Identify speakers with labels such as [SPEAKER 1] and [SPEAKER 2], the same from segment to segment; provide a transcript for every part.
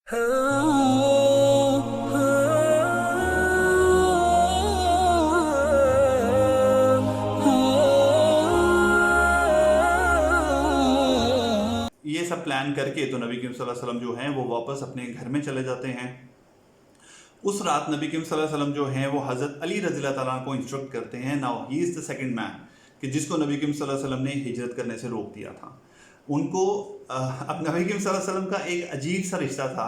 [SPEAKER 1] یہ سب پلان کر کے تو نبی کریم صلی اللہ علیہ وسلم جو ہیں وہ واپس اپنے گھر میں چلے جاتے ہیں۔ اس رات نبی کریم صلی اللہ علیہ وسلم جو ہیں وہ حضرت علی رضی اللہ تعالیٰ کو انسٹرکٹ کرتے ہیں، now he is the second main, کہ جس کو نبی کریم صلی اللہ علیہ وسلم نے ہجرت کرنے سے روک دیا تھا۔ ان کو اب نبی کریم صلی اللہ علیہ وسلم کا ایک عجیب سا رشتہ تھا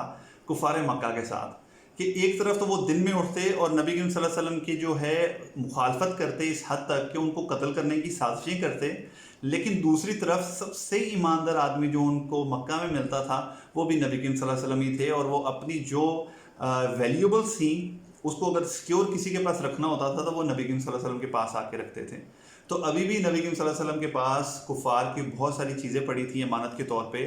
[SPEAKER 1] کفار مکہ کے ساتھ، کہ ایک طرف تو وہ دن میں اٹھتے اور نبی کریم صلی اللہ علیہ وسلم کی جو ہے مخالفت کرتے اس حد تک کہ ان کو قتل کرنے کی سازشیں کرتے، لیکن دوسری طرف سب سے ایماندار آدمی جو ان کو مکہ میں ملتا تھا وہ بھی نبی کریم صلی اللہ علیہ وسلم ہی تھے، اور وہ اپنی جو ویلیوبلس تھیں اس کو اگر سیکیور کسی کے پاس رکھنا ہوتا تھا تو وہ نبی کریم صلی اللہ علیہ وسلم کے پاس آ کے رکھتے تھے۔ تو ابھی بھی نبی کریم صلی اللہ علیہ وسلم کے پاس کفار کی بہت ساری چیزیں پڑی تھیں امانت کے طور پہ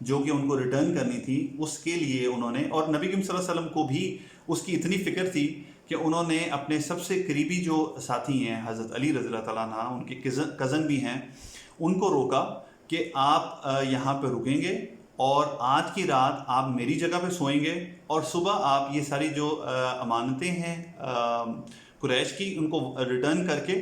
[SPEAKER 1] جو کہ ان کو ریٹرن کرنی تھی، اس کے لیے انہوں نے، اور نبی کریم صلی اللہ علیہ وسلم کو بھی اس کی اتنی فکر تھی کہ انہوں نے اپنے سب سے قریبی جو ساتھی ہیں حضرت علی رضی اللہ تعالیٰ عنہ، ان کے کزن بھی ہیں، ان کو روکا کہ آپ یہاں پہ رکیں گے اور آج کی رات آپ میری جگہ پہ سوئیں گے، اور صبح آپ یہ ساری جو امانتیں ہیں قریش کی ان کو ریٹرن کر کے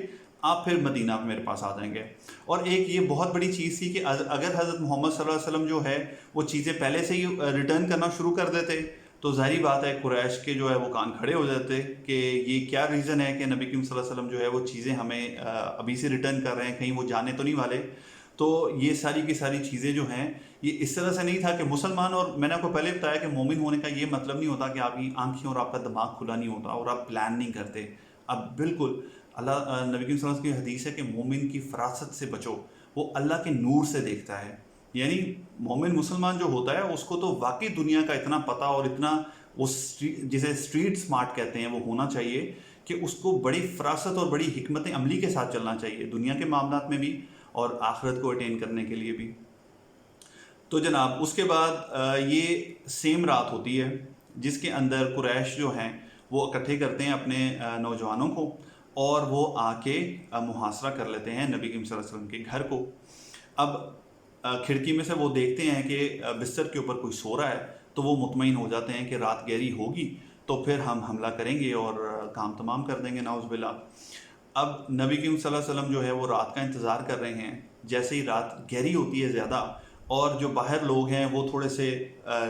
[SPEAKER 1] آپ پھر مدینہ پہ میرے پاس آ جائیں گے۔ اور ایک یہ بہت بڑی چیز تھی کہ اگر حضرت محمد صلی اللہ علیہ وسلم جو ہے وہ چیزیں پہلے سے ہی ریٹرن کرنا شروع کر دیتے تو ظاہری بات ہے قریش کے جو ہے وہ کان کھڑے ہو جاتے کہ یہ کیا ریزن ہے کہ نبی کریم صلی اللہ علیہ وسلم جو ہے وہ چیزیں ہمیں ابھی سے ریٹرن کر رہے ہیں، کہیں وہ جانے تو نہیں والے۔ تو یہ ساری کی ساری چیزیں جو ہیں یہ اس طرح سے نہیں تھا کہ مسلمان، اور میں نے آپ کو پہلے بتایا کہ مومن ہونے کا یہ مطلب نہیں ہوتا کہ آپ کی آنکھیں اور آپ کا دماغ کھلا نہیں ہوتا اور آپ پلان نہیں کرتے۔ اب بالکل اللہ نبی کریم صلی اللہ علیہ وسلم کی حدیث ہے کہ مومن کی فراست سے بچو، وہ اللہ کے نور سے دیکھتا ہے۔ یعنی مومن مسلمان جو ہوتا ہے اس کو تو واقعی دنیا کا اتنا پتہ اور اتنا جسے اسٹریٹ سمارٹ کہتے ہیں وہ ہونا چاہیے کہ اس کو بڑی فراست اور بڑی حکمت عملی کے ساتھ چلنا چاہیے دنیا کے معاملات میں بھی اور آخرت کو اٹین کرنے کے لیے بھی۔ تو جناب اس کے بعد یہ سیم رات ہوتی ہے جس کے اندر قریش جو ہیں وہ اکٹھے کرتے ہیں اپنے نوجوانوں کو اور وہ آ کے محاصرہ کر لیتے ہیں نبی کریم صلی اللہ علیہ وسلم کے گھر کو۔ اب کھڑکی میں سے وہ دیکھتے ہیں کہ بستر کے اوپر کوئی سو رہا ہے تو وہ مطمئن ہو جاتے ہیں کہ رات گہری ہوگی تو پھر ہم حملہ کریں گے اور کام تمام کر دیں گے، نعوذ باللہ۔ اب نبی کریم صلی اللہ علیہ وسلم جو ہے وہ رات کا انتظار کر رہے ہیں، جیسے ہی رات گہری ہوتی ہے زیادہ اور جو باہر لوگ ہیں وہ تھوڑے سے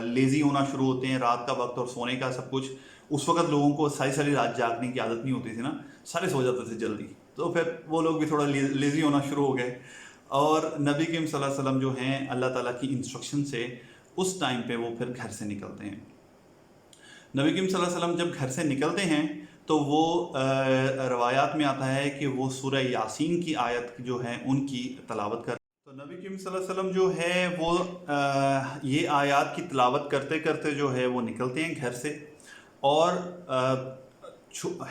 [SPEAKER 1] لیزی ہونا شروع ہوتے ہیں، رات کا وقت اور سونے کا سب کچھ، اس وقت لوگوں کو ساری رات جاگنے کی عادت نہیں ہوتی تھی نا، سارے سو جاتے تھے جلدی، تو پھر وہ لوگ بھی تھوڑا لیزی ہونا شروع ہو گئے، اور نبی کریم صلی اللہ علیہ وسلم جو ہیں اللہ تعالیٰ کی انسٹرکشن سے اس ٹائم پہ وہ پھر گھر سے نکلتے ہیں۔ نبی کریم صلی اللہ علیہ وسلم جب گھر سے نکلتے ہیں تو وہ روایات میں آتا ہے کہ وہ سورہ یاسین کی آیت جو ہے ان کی تلاوت کر، تو نبی کریم صلی اللہ علیہ وسلم جو ہے وہ یہ آیات کی تلاوت کرتے کرتے جو ہے وہ نکلتے ہیں گھر سے، اور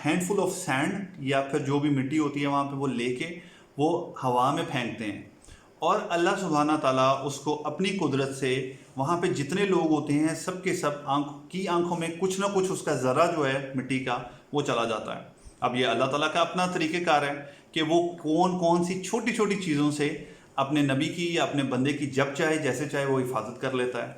[SPEAKER 1] ہینڈ فل آف سینڈ یا پھر جو بھی مٹی ہوتی ہے وہاں پہ وہ لے کے وہ ہوا میں پھینکتے ہیں، اور اللہ سبحانہ تعالیٰ اس کو اپنی قدرت سے وہاں پہ جتنے لوگ ہوتے ہیں سب کے سب آنکھوں میں کچھ نہ کچھ اس کا ذرہ جو ہے مٹی کا وہ چلا جاتا ہے۔ اب یہ اللہ تعالیٰ کا اپنا طریقہ کار ہے کہ وہ کون سی چھوٹی چھوٹی چیزوں سے اپنے نبی کی یا اپنے بندے کی جب چاہے جیسے چاہے وہ حفاظت کر لیتا ہے۔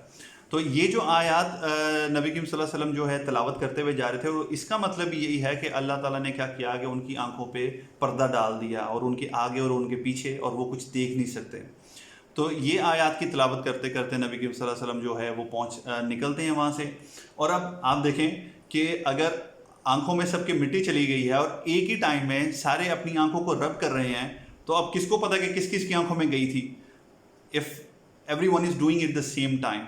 [SPEAKER 1] تو یہ جو آیات نبی کریم صلی اللہ علیہ وسلم جو ہے تلاوت کرتے ہوئے جا رہے تھے، اور اس کا مطلب یہی ہے کہ اللہ تعالیٰ نے کیا کیا کہ ان کی آنکھوں پہ پردہ ڈال دیا اور ان کے آگے اور ان کے پیچھے، اور وہ کچھ دیکھ نہیں سکتے۔ تو یہ آیات کی تلاوت کرتے کرتے نبی کریم صلی اللہ علیہ وسلم جو ہے وہ نکلتے ہیں وہاں سے، اور اب آپ دیکھیں کہ اگر آنکھوں میں سب کی مٹی چلی گئی ہے اور ایک ہی ٹائم میں سارے اپنی آنکھوں کو رب کر رہے ہیں، تو اب کس کو پتا کہ کس کس کی آنکھوں میں گئی تھی؟ if everyone is doing it the same time،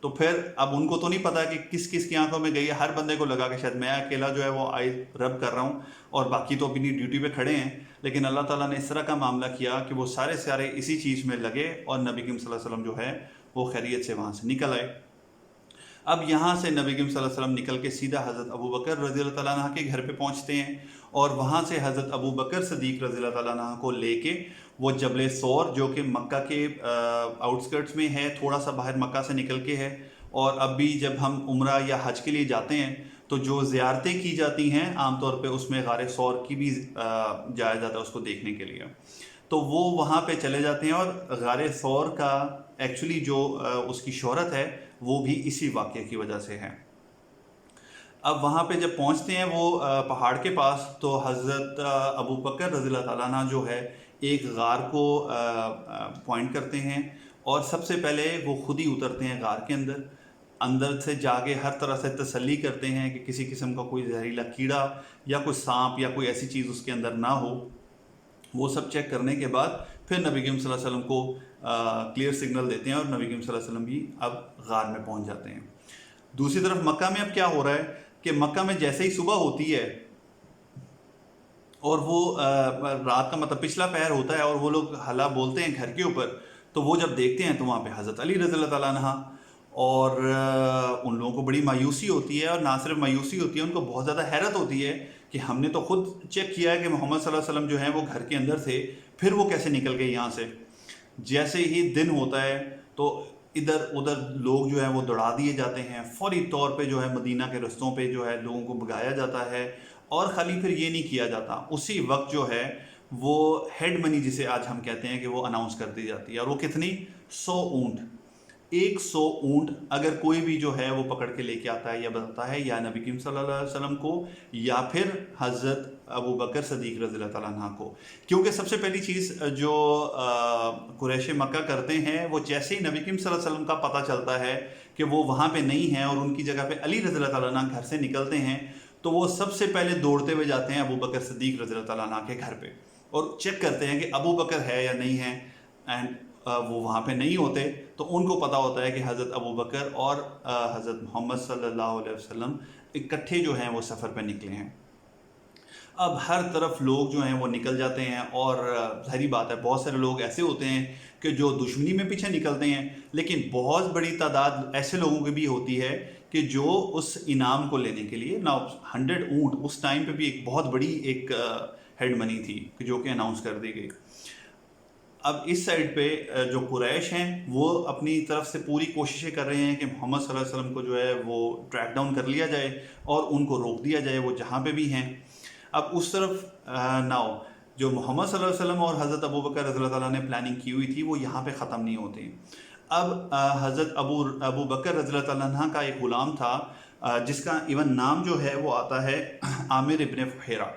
[SPEAKER 1] تو پھر اب ان کو تو نہیں پتا کہ کس کس کی آنکھوں میں گئی ہے، ہر بندے کو لگا کہ شاید میں اکیلا جو ہے وہ آئی رب کر رہا ہوں اور باقی تو اپنی ڈیوٹی پہ کھڑے ہیں، لیکن اللہ تعالیٰ نے اس طرح کا معاملہ کیا کہ وہ سارے اسی چیز میں لگے اور نبی کریم صلی اللہ علیہ وسلم جو ہے وہ خیریت سے وہاں سے نکل آئے۔ اب یہاں سے نبی کریم صلی اللہ علیہ وسلم نکل کے سیدھا حضرت ابو بکر رضی اللہ تعالیٰ عنہ کے گھر پہ پہنچتے ہیں، اور وہاں سے حضرت ابو بکر صدیق رضی اللہ تعالیٰ عنہ کو لے کے وہ جبل ثور جو کہ مکہ کے آؤٹسکرٹس میں ہے، تھوڑا سا باہر مکہ سے نکل کے ہے، اور اب بھی جب ہم عمرہ یا حج کے لیے جاتے ہیں تو جو زیارتیں کی جاتی ہیں عام طور پہ اس میں غار ثور کی بھی جایا جاتا ہے اس کو دیکھنے کے لیے، تو وہ وہاں پہ چلے جاتے ہیں۔ اور غار ثور کا ایکچولی جو اس کی شہرت ہے وہ بھی اسی واقعے کی وجہ سے ہے۔ اب وہاں پہ جب پہنچتے ہیں وہ پہاڑ کے پاس، تو حضرت ابو بکر رضی اللہ تعالیٰ عنہ جو ہے ایک غار کو پوائنٹ کرتے ہیں، اور سب سے پہلے وہ خود ہی اترتے ہیں غار کے اندر سے جا کے ہر طرح سے تسلی کرتے ہیں کہ کسی قسم کا کوئی زہریلا کیڑا یا کوئی سانپ یا کوئی ایسی چیز اس کے اندر نہ ہو۔ وہ سب چیک کرنے کے بعد پھر نبی کریم صلی اللہ علیہ وسلم کو کلیئر سگنل دیتے ہیں، اور نبی کریم صلی اللہ علیہ وسلم بھی اب غار میں پہنچ جاتے ہیں۔ دوسری طرف مکہ میں اب کیا ہو رہا ہے کہ مکہ میں جیسے ہی صبح ہوتی ہے اور وہ رات کا مطلب پچھلا پہر ہوتا ہے اور وہ لوگ حلہ بولتے ہیں گھر کے اوپر، تو وہ جب دیکھتے ہیں تو وہاں پہ حضرت علی رضی اللہ تعالیٰ عنہ، اور ان لوگوں کو بڑی مایوسی ہوتی ہے، اور نہ صرف مایوسی ہوتی ہے، ان کو بہت زیادہ حیرت ہوتی ہے کہ ہم نے تو خود چیک کیا ہے کہ محمد صلی اللہ علیہ وسلم جو ہیں وہ گھر کے اندر تھے، پھر وہ کیسے نکل گئے یہاں سے۔ جیسے ہی دن ہوتا ہے تو ادھر ادھر لوگ جو ہیں وہ دوڑا دیے جاتے ہیں، فوری طور پہ جو ہے مدینہ کے رستوں پہ جو ہے لوگوں کو بھگایا جاتا ہے، اور خالی پھر یہ نہیں کیا جاتا، اسی وقت جو ہے وہ ہیڈ منی جسے آج ہم کہتے ہیں کہ وہ اناؤنس کر دی جاتی ہے، اور وہ کتنی 100 اونٹ 100 اونٹ اگر کوئی بھی جو ہے وہ پکڑ کے لے کے آتا ہے یا بتاتا ہے، یا نبی کریم صلی اللہ علیہ وسلم کو یا پھر حضرت ابو بکر صدیق رضی اللہ تعالیٰ عنہ کو، کیونکہ سب سے پہلی چیز جو قریش مکہ کرتے ہیں، وہ جیسے ہی نبی کریم صلی اللہ علیہ وسلم کا پتہ چلتا ہے کہ وہ وہاں پہ نہیں ہیں اور ان کی جگہ پہ علی رضی اللہ تعالیٰ عنہ گھر سے نکلتے ہیں، تو وہ سب سے پہلے دوڑتے ہوئے جاتے ہیں ابو بکر صدیق رضی اللہ تعالیٰ عنہ کے گھر پہ، اور چیک کرتے ہیں کہ ابو بکر ہے یا نہیں ہے، اینڈ وہ وہاں پہ نہیں ہوتے، تو ان کو پتہ ہوتا ہے کہ حضرت ابو بکر اور حضرت محمد صلی اللہ علیہ وسلم اکٹھے جو ہیں وہ سفر پہ نکلے ہیں۔ اب ہر طرف لوگ جو ہیں وہ نکل جاتے ہیں، اور ظاہری بات ہے بہت سارے لوگ ایسے ہوتے ہیں کہ جو دشمنی میں پیچھے نکلتے ہیں، لیکن بہت بڑی تعداد ایسے لوگوں کی بھی ہوتی ہے کہ جو اس انعام کو لینے کے لیے 100 اونٹ اس ٹائم پہ بھی ایک بہت بڑی ایک ہیڈ منی تھی جو کہ اناؤنس کر دی گئی۔ اب اس سائڈ پہ جو قریش ہیں وہ اپنی طرف سے پوری کوششیں کر رہے ہیں کہ محمد صلی اللہ علیہ وسلم کو جو ہے وہ ٹریک ڈاؤن کر لیا جائے اور ان کو روک دیا جائے وہ جہاں پہ بھی ہیں۔ اب اس طرف جو محمد صلی اللہ علیہ وسلم اور حضرت ابو بکر رضی اللہ تعالیٰ نے پلاننگ کی ہوئی تھی وہ یہاں پہ ختم نہیں ہوتی۔ اب حضرت ابو بکر رضی اللہ تعالیٰ عنہ کا ایک غلام تھا جس کا ایون نام جو ہے وہ آتا ہے عامر ابن فہیرہ۔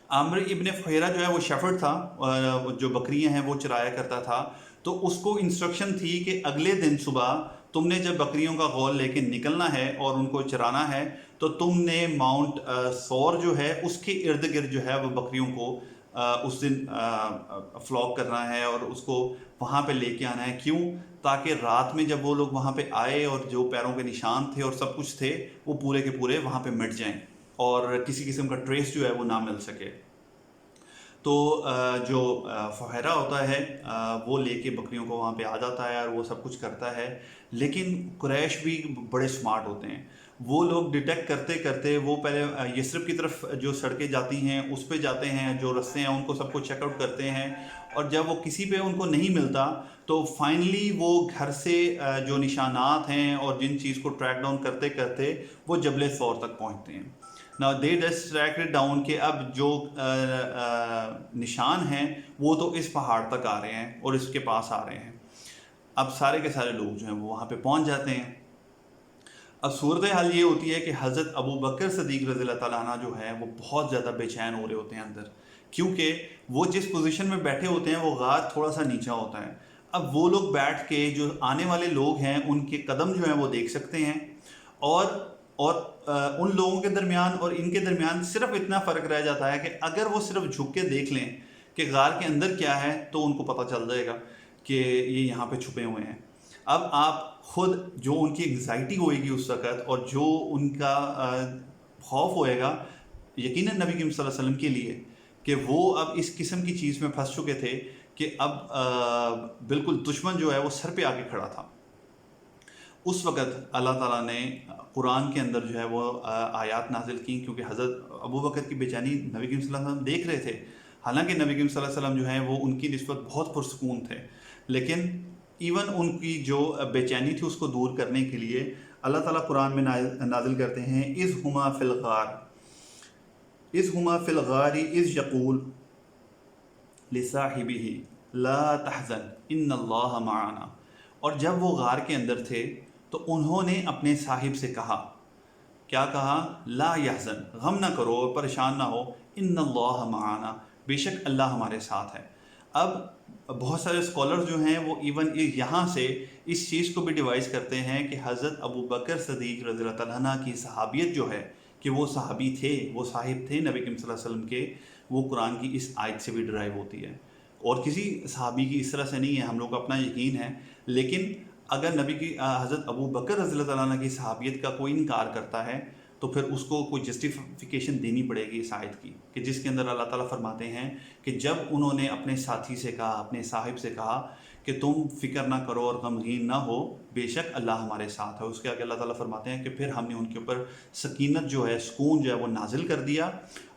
[SPEAKER 1] عامر ابن فہیرہ جو ہے وہ شیفرڈ تھا، جو بکریاں ہیں وہ چرایا کرتا تھا، تو اس کو انسٹرکشن تھی کہ اگلے دن صبح تم نے جب بکریوں کا غول لے کے نکلنا ہے اور ان کو چرانا ہے، تو تم نے ماؤنٹ سور جو ہے اس کے ارد گرد جو ہے وہ بکریوں کو اس دن فلاک کرنا ہے اور اس کو وہاں پہ لے کے آنا ہے۔ کیوں؟ تاکہ رات میں جب وہ لوگ وہاں پہ آئے اور جو پیروں کے نشان تھے اور سب کچھ تھے وہ پورے کے پورے وہاں پہ مٹ جائیں اور کسی قسم کا ٹریس جو ہے وہ نہ مل سکے۔ تو جو فہیرہ ہوتا ہے وہ لے کے بکریوں کو وہاں پہ آ جاتا ہے اور وہ سب کچھ کرتا ہے، لیکن قریش بھی بڑے سمارٹ ہوتے ہیں، وہ لوگ ڈیٹیکٹ کرتے کرتے وہ پہلے یثرب کی طرف جو سڑکیں جاتی ہیں اس پہ جاتے ہیں، جو رستے ہیں ان کو سب کو چیک آؤٹ کرتے ہیں، اور جب وہ کسی پہ ان کو نہیں ملتا تو فائنلی وہ گھر سے جو نشانات ہیں اور جن چیز کو ٹریک ڈاؤن کرتے کرتے وہ جبل ثور تک پہنچتے ہیں۔ Now they just tracked it down کہ اب جو نشان ہیں وہ تو اس پہاڑ تک آ رہے ہیں اور اس کے پاس آ رہے ہیں۔ اب سارے کے سارے لوگ جو ہیں وہ وہاں پہ پہنچ جاتے ہیں۔ اب صورتحال یہ ہوتی ہے کہ حضرت ابو بکر صدیق رضی اللہ تعالیٰ عنہ جو ہے وہ بہت زیادہ بے چین ہو رہے ہوتے ہیں اندر، کیونکہ وہ جس پوزیشن میں بیٹھے ہوتے ہیں وہ غار تھوڑا سا نیچا ہوتا ہے۔ اب وہ لوگ بیٹھ کے جو آنے والے لوگ ہیں ان کے قدم جو ہیں وہ دیکھ سکتے ہیں، اور ان لوگوں کے درمیان اور ان کے درمیان صرف اتنا فرق رہ جاتا ہے کہ اگر وہ صرف جھک کے دیکھ لیں کہ غار کے اندر کیا ہے تو ان کو پتہ چل جائے گا کہ یہ یہاں پہ چھپے ہوئے ہیں۔ اب آپ خود جو ان کی انگزائٹی ہوئے گی اس وقت اور جو ان کا خوف ہوئے گا یقیناً نبی کریم صلی اللہ علیہ وسلم کے لیے کہ وہ اب اس قسم کی چیز میں پھنس چکے تھے کہ اب بالکل دشمن جو ہے وہ سر پہ آ کے کھڑا تھا۔ اس وقت اللہ تعالیٰ نے قرآن کے اندر جو ہے وہ آیات نازل کی، کیونکہ حضرت ابو بکر کی بے چینی نبی کریم صلی اللہ علیہ وسلم دیکھ رہے تھے، حالانکہ نبی کریم صلی اللہ علیہ وسلم جو ہیں وہ ان کی نسبت بہت پرسکون تھے، لیکن ایون ان کی جو بے چینی تھی اس کو دور کرنے کے لیے اللہ تعالیٰ قرآن میں نازل کرتے ہیں اذ ہما فی الغار اذ یقول لصاحبہ لا تحزن ان اللہ معنا۔ اور جب وہ غار کے اندر تھے تو انہوں نے اپنے صاحب سے کہا، کیا کہا؟ لا یحزن، غم نہ کرو اور پریشان نہ ہو، ان اللہ معانا، بے شک اللہ ہمارے ساتھ ہے۔ اب بہت سارے اسکالرز جو ہیں وہ ایون یہاں سے اس چیز کو بھی ڈیوائز کرتے ہیں کہ حضرت ابو بکر صدیق رضی اللہ تعالیٰ عنہ کی صحابیت جو ہے کہ وہ صحابی تھے، وہ صاحب تھے نبی کریم صلی اللہ علیہ وسلم کے، وہ قرآن کی اس آیت سے بھی ڈرائیو ہوتی ہے، اور کسی صحابی کی اس طرح سے نہیں ہے، ہم لوگ کو اپنا یقین ہے۔ لیکن اگر نبی کی حضرت ابو بکر رضی اللہ تعالیٰ عنہ کی صحابیت کا کوئی انکار کرتا ہے تو پھر اس کو کوئی جسٹیفیکیشن دینی پڑے گی اس آیت کی، کہ جس کے اندر اللہ تعالیٰ فرماتے ہیں کہ جب انہوں نے اپنے ساتھی سے کہا، اپنے صاحب سے کہا کہ تم فکر نہ کرو اور غمگین نہ ہو، بے شک اللہ ہمارے ساتھ ہے، اس کے آگے اللہ تعالیٰ فرماتے ہیں کہ پھر ہم نے ان کے اوپر سکینت جو ہے، سکون جو ہے وہ نازل کر دیا،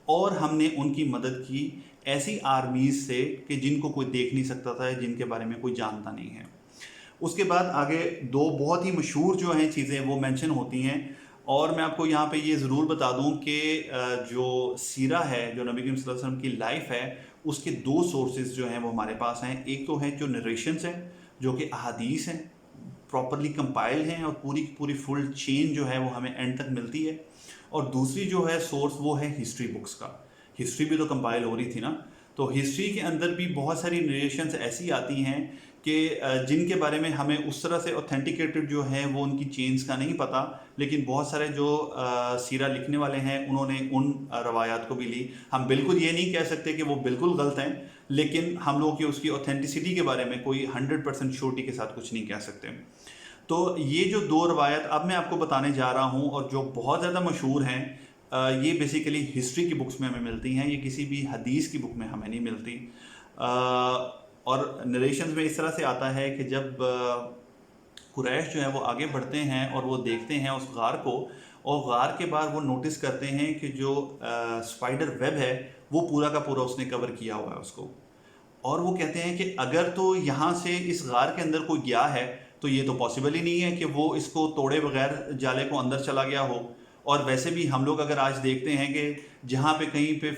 [SPEAKER 1] اور ہم نے ان کی مدد کی ایسی آرمیز سے کہ جن کو کوئی دیکھ نہیں سکتا تھا، جن کے بارے میں کوئی جانتا نہیں ہے۔ اس کے بعد آگے دو بہت ہی مشہور جو ہیں چیزیں وہ مینشن ہوتی ہیں، اور میں آپ کو یہاں پہ یہ ضرور بتا دوں کہ جو سیرہ ہے، جو نبی کریم صلی اللہ علیہ وسلم کی لائف ہے، اس کے دو سورسز جو ہیں وہ ہمارے پاس ہیں۔ ایک تو ہے جو نریشنز ہیں، جو کہ احادیث ہیں، پراپرلی کمپائل ہیں، اور پوری کی پوری فل چین جو ہے وہ ہمیں اینڈ تک ملتی ہے، اور دوسری جو ہے سورس وہ ہے ہسٹری بکس کا۔ ہسٹری بھی تو کمپائل ہو رہی تھی نا، تو ہسٹری کے اندر بھی بہت ساری نریشنز ایسی آتی ہیں کہ جن کے بارے میں ہمیں اس طرح سے اوتھینٹیکیٹڈ جو ہیں وہ ان کی چینز کا نہیں پتہ، لیکن بہت سارے جو سیرہ لکھنے والے ہیں انہوں نے ان روایات کو بھی لی۔ ہم بالکل یہ نہیں کہہ سکتے کہ وہ بالکل غلط ہیں، لیکن ہم لوگ کی اس کی اوتھینٹسٹی کے بارے میں کوئی 100% شورٹی کے ساتھ کچھ نہیں کہہ سکتے۔ تو یہ جو دو روایت اب میں آپ کو بتانے جا رہا ہوں، اور جو بہت زیادہ مشہور ہیں، یہ بیسیکلی ہسٹری کی بکس میں ہمیں ملتی ہیں، یہ کسی بھی حدیث کی بک میں ہمیں نہیں ملتی۔ اور نریشنز میں اس طرح سے آتا ہے کہ جب قریش جو ہے وہ آگے بڑھتے ہیں اور وہ دیکھتے ہیں اس غار کو، اور غار کے بعد وہ نوٹس کرتے ہیں کہ جو اسپائڈر ویب ہے وہ پورا کا پورا اس نے کور کیا ہوا ہے اس کو، اور وہ کہتے ہیں کہ اگر تو یہاں سے اس غار کے اندر کوئی گیا ہے تو یہ تو پاسبل ہی نہیں ہے کہ وہ اس کو توڑے بغیر جالے کو اندر چلا گیا ہو۔ اور ویسے بھی ہم لوگ اگر آج دیکھتے ہیں کہ جہاں پہ کہیں پہ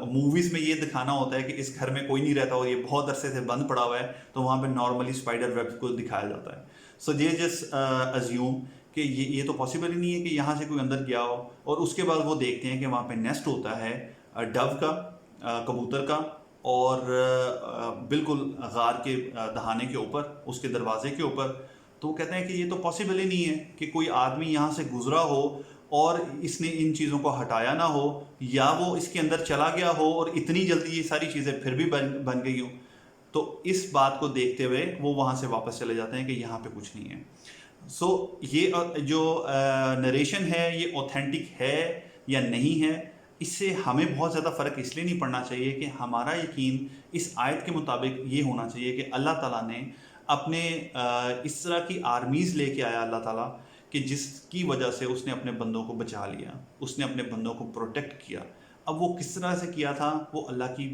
[SPEAKER 1] موویز میں یہ دکھانا ہوتا ہے کہ اس گھر میں کوئی نہیں رہتا اور یہ بہت عرصے سے بند پڑا ہوا ہے، تو وہاں پہ نارملی اسپائڈر ویب کو دکھایا جاتا ہے۔ سو دے جسٹ ازیوم کہ یہ تو پاسبل ہی نہیں ہے کہ یہاں سے کوئی اندر گیا ہو۔ اور اس کے بعد وہ دیکھتے ہیں کہ وہاں پہ نیسٹ ہوتا ہے ڈو کا، کبوتر کا، اور بالکل غار کے دہانے کے اوپر، اس کے دروازے کے اوپر۔ تو وہ کہتے ہیں کہ یہ تو پاسبل ہی نہیں ہے کہ کوئی آدمی یہاں سے گزرا ہو اور اس نے ان چیزوں کو ہٹایا نہ ہو، یا وہ اس کے اندر چلا گیا ہو اور اتنی جلدی یہ ساری چیزیں پھر بھی بن گئی ہوں۔ تو اس بات کو دیکھتے ہوئے وہ وہاں سے واپس چلے جاتے ہیں کہ یہاں پہ کچھ نہیں ہے۔ سو یہ جو نریشن ہے یہ اوتھینٹک ہے یا نہیں ہے، اس سے ہمیں بہت زیادہ فرق اس لیے نہیں پڑنا چاہیے کہ ہمارا یقین اس آیت کے مطابق یہ ہونا چاہیے کہ اللہ تعالیٰ نے اپنے اس طرح کی آرمیز لے کے آیا اللہ تعالیٰ کہ جس کی وجہ سے اس نے اپنے بندوں کو بچا لیا، اس نے اپنے بندوں کو پروٹیکٹ کیا۔ اب وہ کس طرح سے کیا تھا، وہ اللہ کی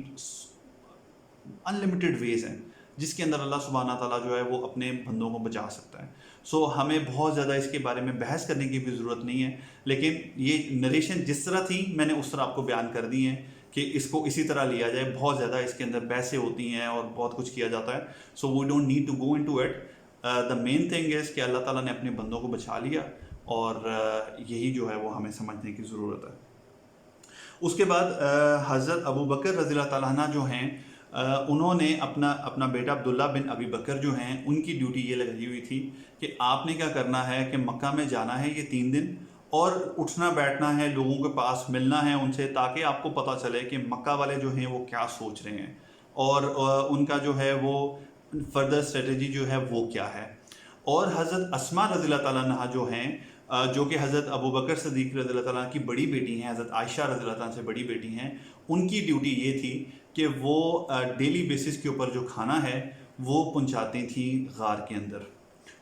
[SPEAKER 1] انلمیٹڈ ویز ہیں جس کے اندر اللہ سبحانہ تعالیٰ جو ہے وہ اپنے بندوں کو بچا سکتا ہے۔ سو ہمیں بہت زیادہ اس کے بارے میں بحث کرنے کی بھی ضرورت نہیں ہے، لیکن یہ نریشن جس طرح تھی میں نے اس طرح آپ کو بیان کر دی ہیں کہ اس کو اسی طرح لیا جائے۔ بہت زیادہ اس کے اندر بحثیں ہوتی ہیں اور بہت کچھ کیا جاتا ہے، so we don't need to go into it. The main thing is کہ اللہ تعالیٰ نے اپنے بندوں کو بچا لیا، اور یہی جو ہے وہ ہمیں سمجھنے کی ضرورت ہے۔ اس کے بعد حضرت ابو بکر رضی اللہ تعالیٰ عنہ جو ہیں، انہوں نے اپنا بیٹا عبداللہ بن ابی بکر جو ہیں، ان کی ڈیوٹی یہ لگی ہوئی تھی کہ آپ نے کیا کرنا ہے کہ مکہ میں جانا ہے یہ 3 دن، اور اٹھنا بیٹھنا ہے، لوگوں کے پاس ملنا ہے ان سے، تاکہ آپ کو پتہ چلے کہ مکہ والے جو ہیں وہ کیا سوچ رہے ہیں، اور ان کا جو ہے وہ فردر اسٹریٹجی جو ہے وہ کیا ہے۔ اور حضرت اسماء رضی اللہ تعالیٰ عنہ جو ہیں، جو کہ حضرت ابو بکر صدیق رضی اللہ تعالیٰ کی بڑی بیٹی ہیں، حضرت عائشہ رضی اللہ تعالیٰ سے بڑی بیٹی ہیں، ان کی ڈیوٹی یہ تھی کہ وہ ڈیلی بیسس کے اوپر جو کھانا ہے وہ پہنچاتی تھیں غار کے اندر۔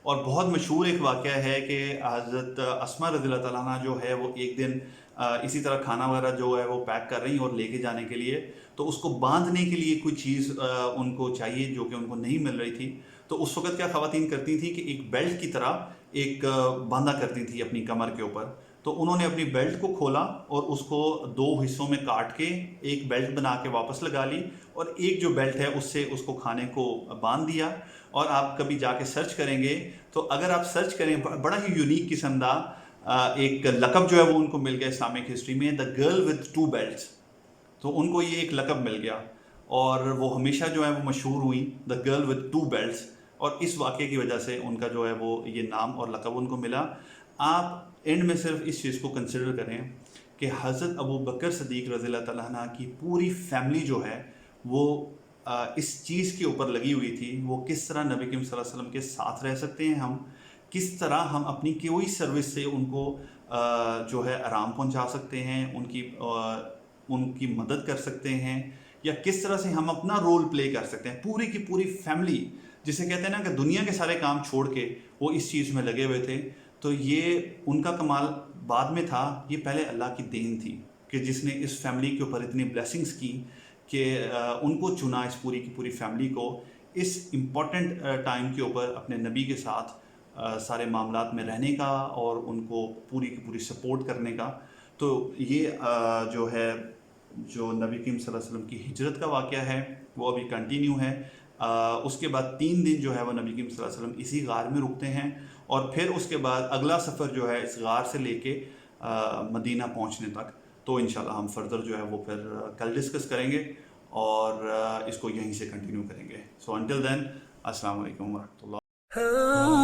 [SPEAKER 1] اور بہت مشہور ایک واقعہ ہے کہ حضرت اسماء رضی اللہ تعالیٰ عنہ جو ہے وہ ایک دن اسی طرح کھانا وغیرہ جو ہے وہ پیک کر رہی اور لے کے جانے کے لیے، تو اس کو باندھنے کے لیے کوئی چیز ان کو چاہیے جو کہ ان کو نہیں مل رہی تھی۔ تو اس وقت کیا خواتین کرتی تھیں کہ ایک بیلٹ کی طرح ایک باندھا کرتی تھی اپنی کمر کے اوپر، تو انہوں نے اپنی بیلٹ کو کھولا اور اس کو 2 حصوں میں کاٹ کے ایک بیلٹ بنا کے واپس لگا لی، اور ایک جو بیلٹ ہے اس سے اس کو کھانے کو باندھ دیا۔ اور آپ کبھی جا کے سرچ کریں گے تو اگر آپ سرچ کریں، بڑا ہی یونیک قسم کا ایک لقب جو ہے وہ ان کو مل گیا اسلامک ہسٹری میں، دا گرل وتھ 2 بیلٹس۔ تو ان کو یہ ایک لقب مل گیا اور وہ ہمیشہ جو ہے وہ مشہور ہوئی، دا گرل وتھ 2 بیلٹس، اور اس واقعے کی وجہ سے ان کا جو ہے وہ یہ نام اور لقب ان کو ملا۔ آپ اینڈ میں صرف اس چیز کو کنسیڈر کریں کہ حضرت ابو بکر صدیق رضی اللہ تعالیٰ عنہ کی پوری فیملی جو ہے وہ اس چیز کے اوپر لگی ہوئی تھی، وہ کس طرح نبی کریم صلی اللہ علیہ وسلم کے ساتھ رہ سکتے ہیں، ہم کس طرح ہم اپنی کوئی سروس سے ان کو جو ہے آرام پہنچا سکتے ہیں، ان کی مدد کر سکتے ہیں، یا کس طرح سے ہم اپنا رول پلے کر سکتے ہیں۔ پوری کی پوری فیملی، جسے کہتے ہیں نا کہ دنیا کے سارے کام چھوڑ کے وہ اس چیز میں لگے ہوئے تھے۔ تو یہ ان کا کمال بعد میں تھا، یہ پہلے اللہ کی دین تھی کہ جس نے اس فیملی کے اوپر اتنی بلیسنگز کی کہ ان کو چنا، اس پوری کی پوری فیملی کو اس امپورٹنٹ ٹائم کے اوپر اپنے نبی کے ساتھ سارے معاملات میں رہنے کا اور ان کو پوری کی پوری سپورٹ کرنے کا۔ تو یہ جو ہے جو نبی کریم صلی اللہ علیہ وسلم کی ہجرت کا واقعہ ہے وہ ابھی کنٹینیو ہے۔ اس کے بعد 3 دن جو ہے وہ نبی کریم صلی اللہ علیہ وسلم اسی غار میں رکتے ہیں، اور پھر اس کے بعد اگلا سفر جو ہے اس غار سے لے کے مدینہ پہنچنے تک۔ تو انشاءاللہ ہم فردر جو ہے وہ پھر کل ڈسکس کریں گے اور اس کو یہیں سے کنٹینیو کریں گے۔ سو انٹل دین، السلام علیکم ورحمۃ اللہ۔